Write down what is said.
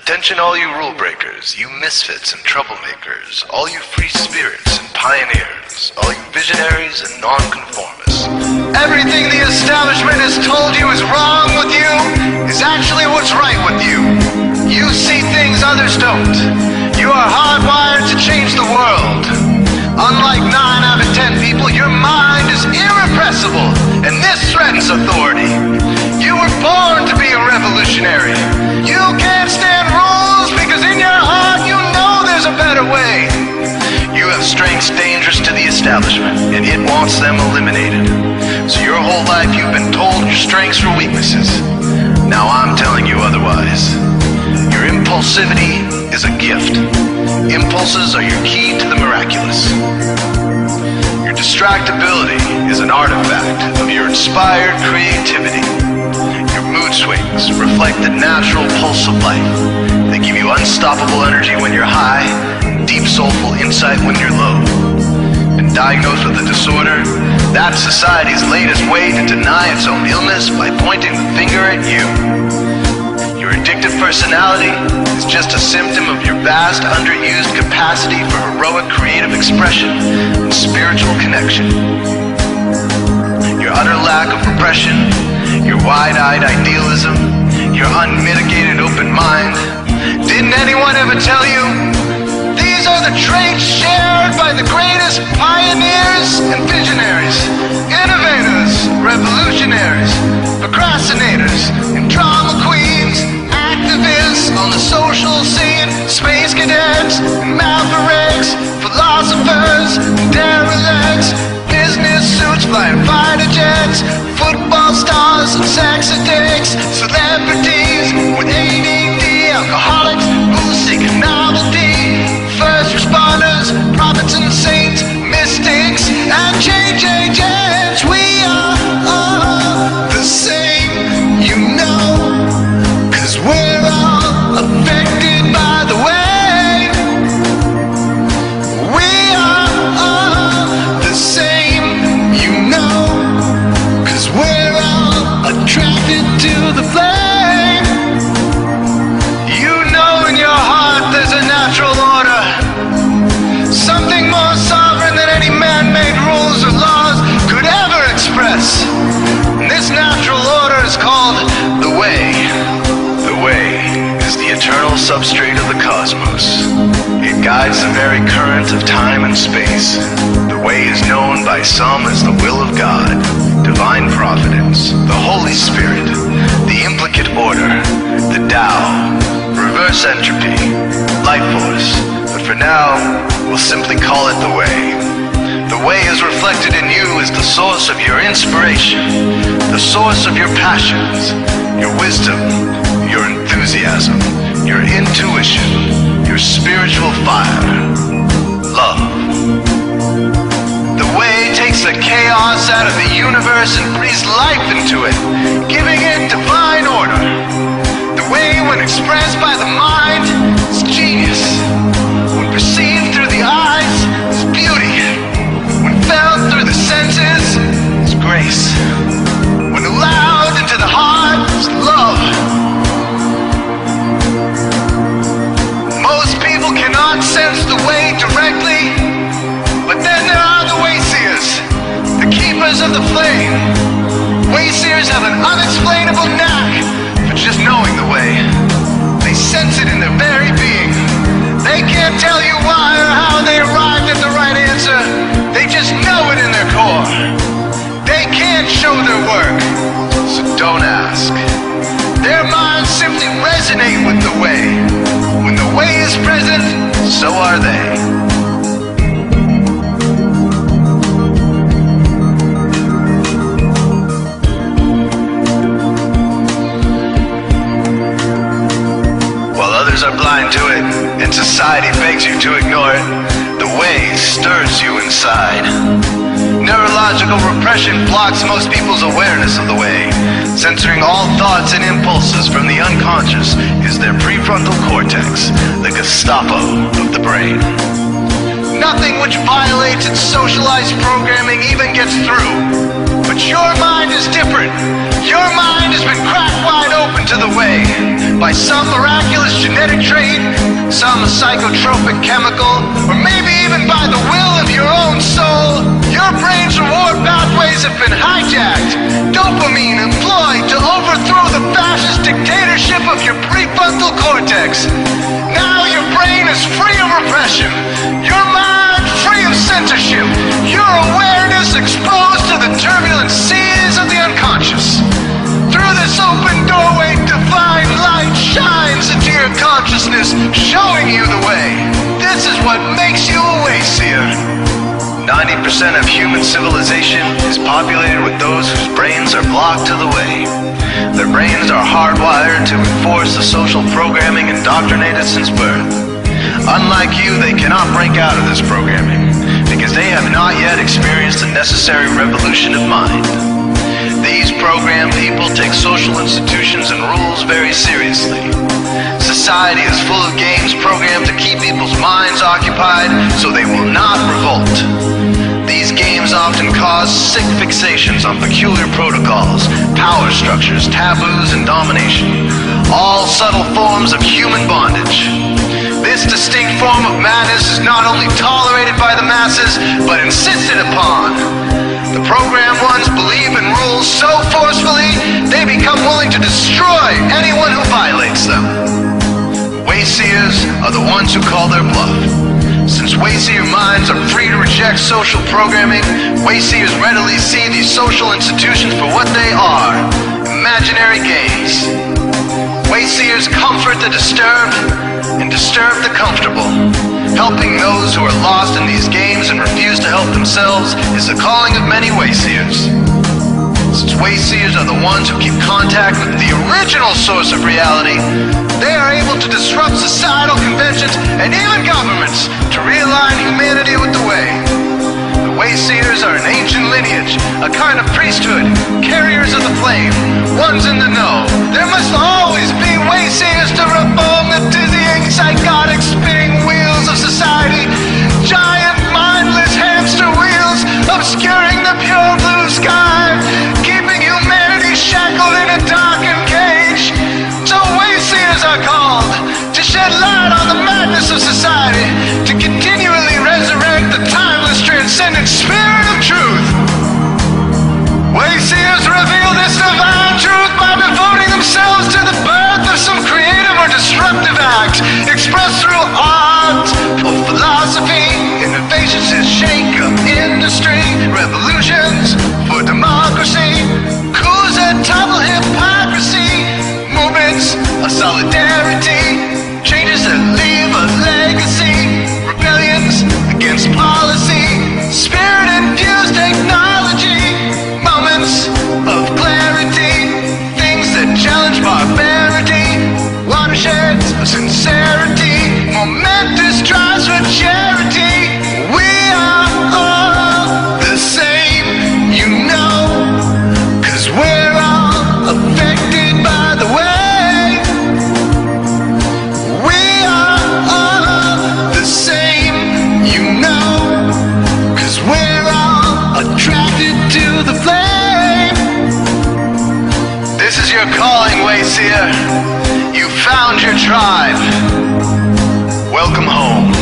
Attention all you rule breakers, you misfits and troublemakers, all you free spirits and pioneers, all you visionaries and nonconformists. Everything the establishment has told you is wrong with you is actually what's right with you. You see things others don't. You are hardwired to change the world. Unlike 9 out of 10 people, your mind is irrepressible, and this threatens authority. You were born to be a revolutionary. You can't stand rules because in your heart you know there's a better way. You have strengths dangerous to the establishment, and it wants them eliminated. So your whole life you've been told your strengths were weaknesses. Now I'm telling you otherwise. Your impulsivity is a gift. Impulses are your key to the miraculous. Your distractibility is an artifact of your inspired creativity. Your mood swings reflect the natural pulse of life. They give you unstoppable energy when you're high, deep soulful insight when you're low. Been diagnosed with a disorder? That's society's latest way to deny its own illness by pointing the finger at you. Your addictive personality is just a symptom of your vast, underused capacity for heroic creative expression and spiritual connection. Your utter lack of repression, your wide-eyed idealism, your unmitigated open mind. Didn't anyone ever tell you? These are the traits shared by the greatest pioneers and visionaries, innovators, revolutionaries, procrastinators, and drama queens, activists on the social scene, space cadets, and mavericks, philosophers, and derelicts, business suits, flying fighter jets, football stars, and sex addicts, celebrities with ADD, alcoholics, booze-seeking novelty, first responders, prophets and saints, mystics, and change agents. We are all the same, you know, 'cause we're all affected by the way. We are all the same, you know, 'cause we're all attracted to the flame. You know in your heart there's a natural order, something more sovereign than any man-made rules or laws could ever express. And this natural order is called the way. The way is the eternal substrate of the cosmos. It guides the very current of time and space. The way is known by some as the will of God, divine providence, the Holy Spirit, the implicate order, the Tao, reverse entropy, life force. But for now, we'll simply call it the way. The way is reflected in you as the source of your inspiration, the source of your passions, your wisdom, your enthusiasm, your intuition, your spiritual fire, love. The way takes the chaos out of the universe and breathes life into it, giving it divine order. The way, when expressed by the mind, is genius. When perceived through the eyes, is beauty. When felt through the senses, is grace. When allowed into the heart, is love. Most people cannot sense the way directly, but then there are the wayseers, the keepers of the flame. Wayseers have an unexplainable knack for just knowing the way. They sense it in their very being. They can't tell you why or how they arrived at the right answer. They just know it in their core. They can't show their work, so don't ask. Their minds simply resonate with the way. When the way is present, so are they. Are blind to it, and society begs you to ignore it. The way stirs you inside. Neurological repression blocks most people's awareness of the way. Censoring all thoughts and impulses from the unconscious is their prefrontal cortex, the Gestapo of the brain. Nothing which violates its socialized programming even gets through. But your mind is different. Your mind has been cracked wide open to the way. by some miraculous genetic trait, some psychotropic chemical, or maybe even by the will of your own soul, your brain's reward pathways have been hijacked, dopamine employed to overthrow the fascist dictatorship of your prefrontal cortex. Now your brain is free of repression, your mind free of censorship, your awareness exposed to the turbulent seas of the unconscious. Through this open doorway, divine light shines into your consciousness, showing you the way. This is what makes you a wayseer. 90% of human civilization is populated with those whose brains are blocked to the way. Their brains are hardwired to enforce the social programming indoctrinated since birth. Unlike you, they cannot break out of this programming, because they have not yet experienced the necessary revolution of mind. These programmed people take social institutions and rules very seriously. Society is full of games programmed to keep people's minds occupied so they will not revolt. These games often cause sick fixations on peculiar protocols, power structures, taboos, and domination, all subtle forms of human bondage. This distinct form of madness is not only tolerated by the masses, but insisted upon. The programmed ones believe in rules so forcefully, they become willing to destroy anyone who violates them. Wayseers are the ones who call their bluff. Since wayseer minds are free to reject social programming, wayseers readily see these social institutions for what they are, imaginary games. Wayseers comfort the disturbed and disturb the comfortable. Helping those who are lost in these games and refuse to help themselves is the calling of many wayseers. Since wayseers are the ones who keep contact with the original source of reality, they are able to disrupt societal conventions and even governments to realign humanity with the way. The wayseers are an ancient lineage, a kind of priesthood, carriers of the flame, ones in the know. There must always be wayseers to reform the dizzying, psychotic, spinning wheels of society, giant, mindless hamster wheels obscuring the pure blue sky, keeping humanity shackled in a darkened cage. So wayseers are called to shed light on the madness of society, to continually resurrect the timeless, transcendent spirit of truth. Wayseers reveal this divine truth by devoting themselves to the birth of some creative or disruptive act, expressed through art or philosophy, innovations that shake up industry, revolutions for democracy, coups that topple hypocrisy, movements of solidarity, changes that leave a legacy, rebellions against policy, spirit-infused technology, moments of clarity, things that challenge barbarity, watersheds of sincerity, momentous drives for charity. We are all the same, you know, 'cause we're all affected by the way. We are all the same, you know, 'cause we're all attracted to the flame. This is your calling, wayseer. You found your tribe. Welcome home.